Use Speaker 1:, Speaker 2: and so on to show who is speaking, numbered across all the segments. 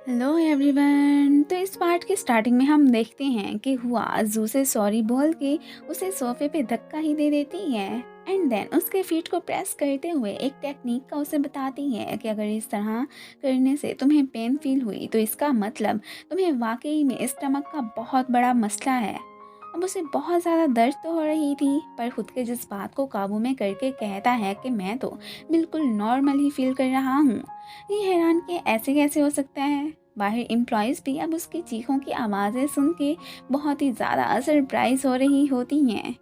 Speaker 1: Hello everyone. तो इस part के स्टार्टिंग में हम देखते हैं कि हुआ जू से सॉरी बोल के उसे सोफे पे धक्का ही दे देती है एंड देन उसके फीट को प्रेस करते हुए एक टेक्निक का उसे बताती है कि अगर इस तरह करने से तुम्हें पेन फील हुई तो इसका मतलब तुम्हें वाकई में स्टमक का बहुत बड़ा मसला है। अब उसे बहुत ज़्यादा दर्द तो हो रही थी पर खुद के जज्बात को काबू में करके कहता है कि मैं तो बिल्कुल नॉर्मल ही फील कर रहा हूँ। ये हैरान कि ऐसे कैसे हो सकता है। बाहर एम्प्लॉयज़ भी अब उसकी चीखों की आवाज़ें सुन के बहुत ही ज़्यादा सरप्राइज हो रही होती हैं।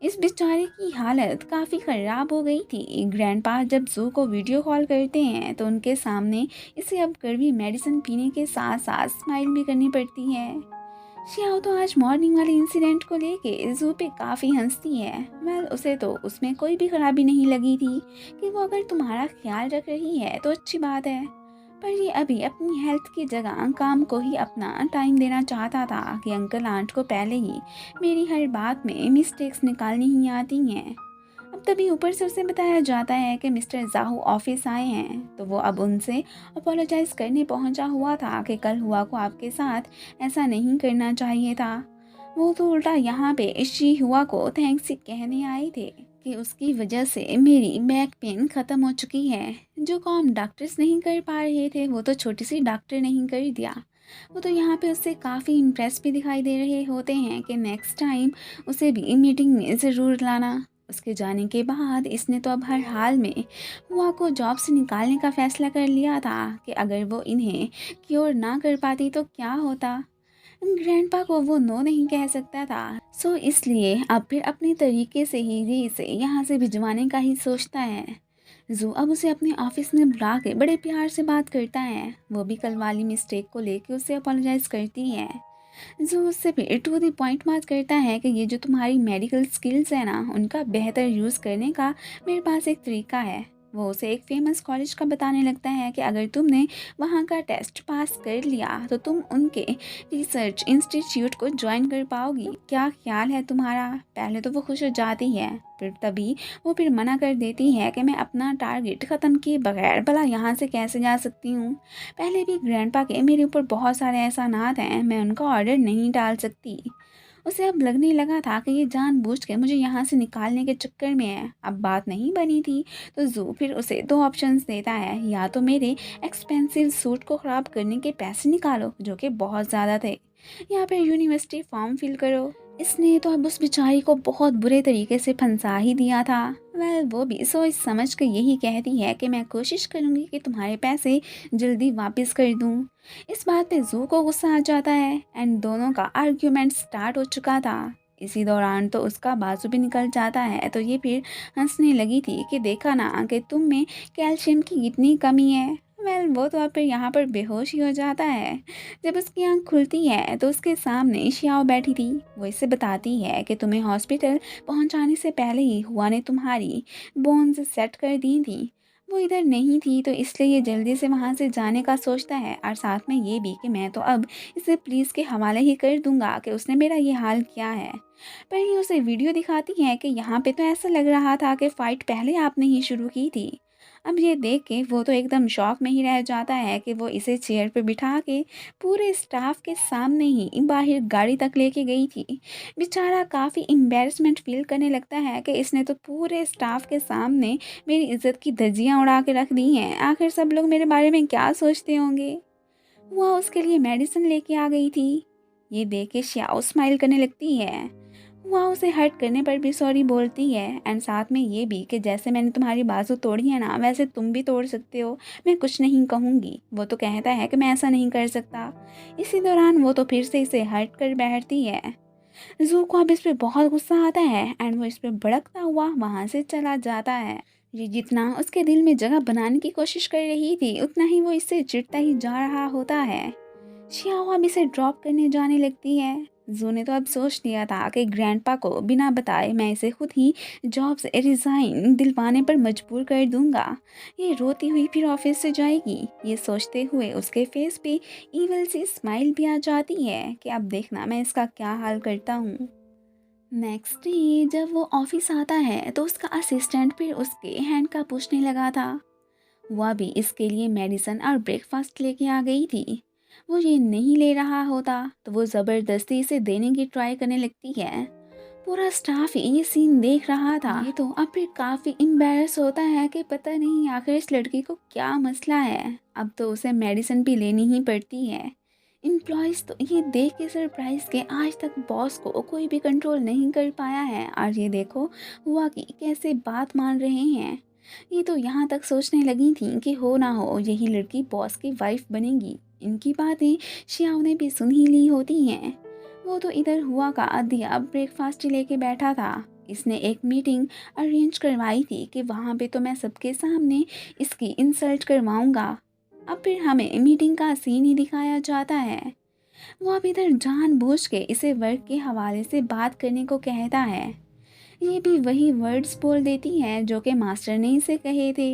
Speaker 1: इस बेचारे की हालत काफ़ी ख़राब हो गई थी। ग्रैंडपा जब जू को वीडियो कॉल करते हैं तो उनके सामने इसे अब कड़वी मेडिसिन पीने के साथ साथ स्माइल भी करनी पड़ती है। श्याओ तो आज मॉर्निंग वाले इंसिडेंट को लेके जू पे काफ़ी हंसती है। वेल उसे तो उसमें कोई भी खराबी नहीं लगी थी कि वो अगर तुम्हारा ख्याल रख रही है तो अच्छी बात है। पर ये अभी अपनी हेल्थ की जगह काम को ही अपना टाइम देना चाहता था कि अंकल आंट को पहले ही मेरी हर बात में मिस्टेक्स निकालनी ही आती हैं। अब तभी ऊपर से उसे बताया जाता है कि मिस्टर जाहू ऑफिस आए हैं तो वो अब उनसे अपोलोजाइज करने पहुंचा हुआ था कि कल हुआ को आपके साथ ऐसा नहीं करना चाहिए था। वो तो उल्टा यहाँ पे इसी हुआ को थैंक्स ही कहने आए थे कि उसकी वजह से मेरी बैक पेन ख़त्म हो चुकी है। जो काम डॉक्टर्स नहीं कर पा रहे थे वो तो छोटी सी डॉक्टर नहीं कर दिया। वो तो यहाँ पे उससे काफ़ी इम्प्रेस भी दिखाई दे रहे होते हैं कि नेक्स्ट टाइम उसे भी मीटिंग में ज़रूर लाना। उसके जाने के बाद इसने तो अब हर हाल में हुआ को जॉब से निकालने का फैसला कर लिया था कि अगर वो इन्हें क्योर ना कर पाती तो क्या होता। ग्रैंडपा को वो नो नहीं कह सकता था। सो इसलिए अब फिर अपने तरीके से ही री इसे यहाँ से भिजवाने का ही सोचता है। जू अब उसे अपने ऑफिस में बुला के बड़े प्यार से बात करता है। वो भी कल वाली मिस्टेक को लेके उसे अपोलोजाइज करती है। जू उससे फिर टू द पॉइंट बात करता है कि ये जो तुम्हारी मेडिकल स्किल्स है ना उनका बेहतर यूज़ करने का मेरे पास एक तरीका है। वो उसे एक फेमस कॉलेज का बताने लगता है कि अगर तुमने वहाँ का टेस्ट पास कर लिया तो तुम उनके रिसर्च इंस्टीट्यूट को ज्वाइन कर पाओगी। क्या ख्याल है तुम्हारा। पहले तो वो खुश हो जाती है फिर तभी वो फिर मना कर देती है कि मैं अपना टारगेट ख़त्म किए बगैर भला यहाँ से कैसे जा सकती हूँ। पहले भी ग्रैंडपा के मेरे ऊपर बहुत सारे एहसानात हैं, मैं उनका ऑर्डर नहीं टाल सकती। उसे अब लगने लगा था कि ये जानबूझ के मुझे यहाँ से निकालने के चक्कर में है। अब बात नहीं बनी थी तो जू फिर उसे दो ऑप्शंस देता है, या तो मेरे एक्सपेंसिव सूट को ख़राब करने के पैसे निकालो जो कि बहुत ज़्यादा थे, या फिर यूनिवर्सिटी फॉर्म फिल करो। इसने तो अब उस बेचारी को बहुत बुरे तरीके से फंसा ही दिया था। वेल वो भी सोच समझ कर यही कहती है कि मैं कोशिश करूँगी कि तुम्हारे पैसे जल्दी वापस कर दूँ। इस बात पे जू को गुस्सा आ जाता है एंड दोनों का आर्ग्यूमेंट स्टार्ट हो चुका था। इसी दौरान तो उसका बाजू भी निकल जाता है तो ये फिर हंसने लगी थी कि देखा ना कि तुम में कैल्शियम की कितनी कमी है। वेल वो तो अब फिर यहाँ पर बेहोश ही हो जाता है। जब उसकी आंख खुलती है तो उसके सामने श्याओ बैठी थी। वो इसे बताती है कि तुम्हें हॉस्पिटल पहुंचाने से पहले ही हुआ ने तुम्हारी बोन्स सेट कर दी थी। वो इधर नहीं थी तो इसलिए ये जल्दी से वहाँ से जाने का सोचता है और साथ में ये भी कि मैं तो अब इसे पुलिस के हवाले ही कर दूंगा कि उसने मेरा ये हाल किया है। पर ये उसे वीडियो दिखाती है कि यहाँ पे तो ऐसा लग रहा था कि फ़ाइट पहले आपने ही शुरू की थी। अब ये देख के वो तो एकदम शॉक में ही रह जाता है कि वो इसे चेयर पे बिठा के पूरे स्टाफ के सामने ही बाहर गाड़ी तक लेके गई थी। बेचारा काफ़ी एम्बैरेसमेंट फील करने लगता है कि इसने तो पूरे स्टाफ के सामने मेरी इज्जत की धज्जियां उड़ा के रख दी हैं। आखिर सब लोग मेरे बारे में क्या सोचते होंगे। वह उसके लिए मेडिसिन लेके आ गई थी। ये देख के श्याओ स्माइल करने लगती है। वह उसे हर्ट करने पर भी सॉरी बोलती है एंड साथ में ये भी कि जैसे मैंने तुम्हारी बाजू तोड़ी है ना वैसे तुम भी तोड़ सकते हो, मैं कुछ नहीं कहूँगी। वो तो कहता है कि मैं ऐसा नहीं कर सकता। इसी दौरान वो तो फिर से इसे हर्ट कर बैठती है। जू को अब इस पे बहुत गुस्सा आता है एंड वो इस पे भड़कता हुआ वहाँ से चला जाता है। ये जितना उसके दिल में जगह बनाने की कोशिश कर रही थी उतना ही वो इससे चिढ़ता ही जा रहा होता है। शियाओ अब इसे ड्रॉप करने जाने लगती है। जू ने तो अब सोच लिया था कि ग्रैंडपा को बिना बताए मैं इसे खुद ही जॉब से रिज़ाइन दिलवाने पर मजबूर कर दूंगा। ये रोती हुई फिर ऑफिस से जाएगी। ये सोचते हुए उसके फेस पे ईविल सी स्माइल भी आ जाती है कि अब देखना मैं इसका क्या हाल करता हूँ। नेक्स्ट डे जब वो ऑफिस आता है तो उसका असिस्टेंट फिर उसके हैंड का पूछने लगा था। वह भी इसके लिए मेडिसिन और ब्रेकफास्ट लेके आ गई थी। वो ये नहीं ले रहा होता तो वो ज़बरदस्ती इसे देने की ट्राई करने लगती है। पूरा स्टाफ ये सीन देख रहा था। ये तो अब फिर काफ़ी एम्बैरस होता है कि पता नहीं आखिर इस लड़की को क्या मसला है। अब तो उसे मेडिसिन भी लेनी ही पड़ती है। एम्प्लॉयज़ तो ये देख के सरप्राइज के आज तक बॉस को कोई भी कंट्रोल नहीं कर पाया है, और ये देखो हुआ कि कैसे बात मान रहे हैं। ये तो यहाँ तक सोचने लगी थी कि हो ना हो यही लड़की बॉस की वाइफ बनेगी। इनकी बातें शियाओ ने भी सुन ही ली होती हैं। वो तो इधर हुआ का दिया ब्रेकफास्ट लेके बैठा था। इसने एक मीटिंग अरेंज करवाई थी कि वहाँ पे तो मैं सबके सामने इसकी इंसल्ट करवाऊंगा। अब फिर हमें मीटिंग का सीन ही दिखाया जाता है। वो अब इधर जानबूझ के इसे वर्क के हवाले से बात करने को कहता है। ये भी वही वर्ड्स बोल देती है जो कि मास्टर ने इसे कहे थे।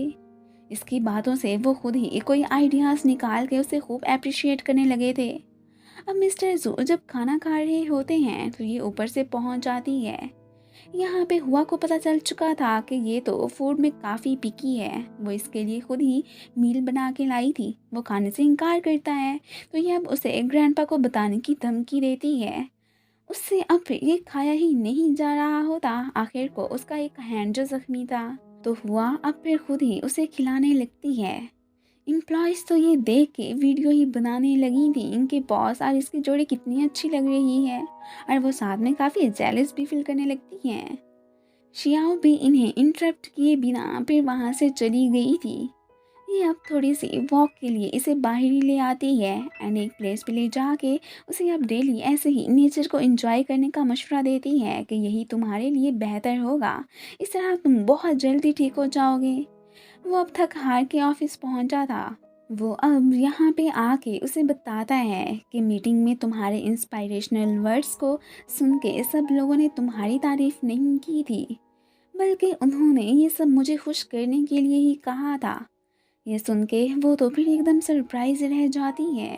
Speaker 1: इसकी बातों से वो खुद ही कोई आइडियाज़ निकाल के उसे खूब अप्रिशिएट करने लगे थे। अब मिस्टर जू जब खाना खा रहे होते हैं तो ये ऊपर से पहुंच जाती है। यहाँ पे हुआ को पता चल चुका था कि ये तो फूड में काफ़ी पिकी है। वो इसके लिए खुद ही मील बना के लाई थी। वो खाने से इनकार करता है तो ये अब उसे ग्रैंडपा को बताने की धमकी देती है। उससे अब फिर ये खाया ही नहीं जा रहा होता। आखिर को उसका एक हैंड जो जख्मी था तो हुआ अब फिर खुद ही उसे खिलाने लगती है। एम्प्लॉयज़ तो ये देख के वीडियो ही बनाने लगी थी इनके बॉस और इसकी जोड़ी कितनी अच्छी लग रही है, और वो साथ में काफ़ी जेलस भी फील करने लगती हैं। शियाओ भी इन्हें इंटरप्ट किए बिना फिर वहाँ से चली गई थी। ये अब थोड़ी सी वॉक के लिए इसे बाहर ही ले आती है एंड एक प्लेस पे ले जाके उसे अब डेली ऐसे ही नेचर को एंजॉय करने का मशवरा देती है कि यही तुम्हारे लिए बेहतर होगा। इस तरह तुम बहुत जल्दी ठीक हो जाओगे। वो अब थक हार के ऑफिस पहुंचा था। वो अब यहाँ पे आके उसे बताता है कि मीटिंग में तुम्हारे इंस्पायरेशनल वर्ड्स को सुन के सब लोगों ने तुम्हारी तारीफ नहीं की थी, बल्कि उन्होंने ये सब मुझे खुश करने के लिए ही कहा था। ये सुन के वो तो फिर एकदम सरप्राइज रह जाती है।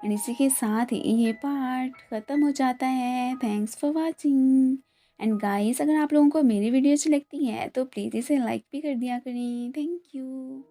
Speaker 1: एंड इसी के साथ ही ये पार्ट ख़त्म हो जाता है। Thanks for watching. And guys, अगर आप लोगों को मेरी वीडियो अच्छी लगती है तो प्लीज़ इसे लाइक भी कर दिया करें। Thank you.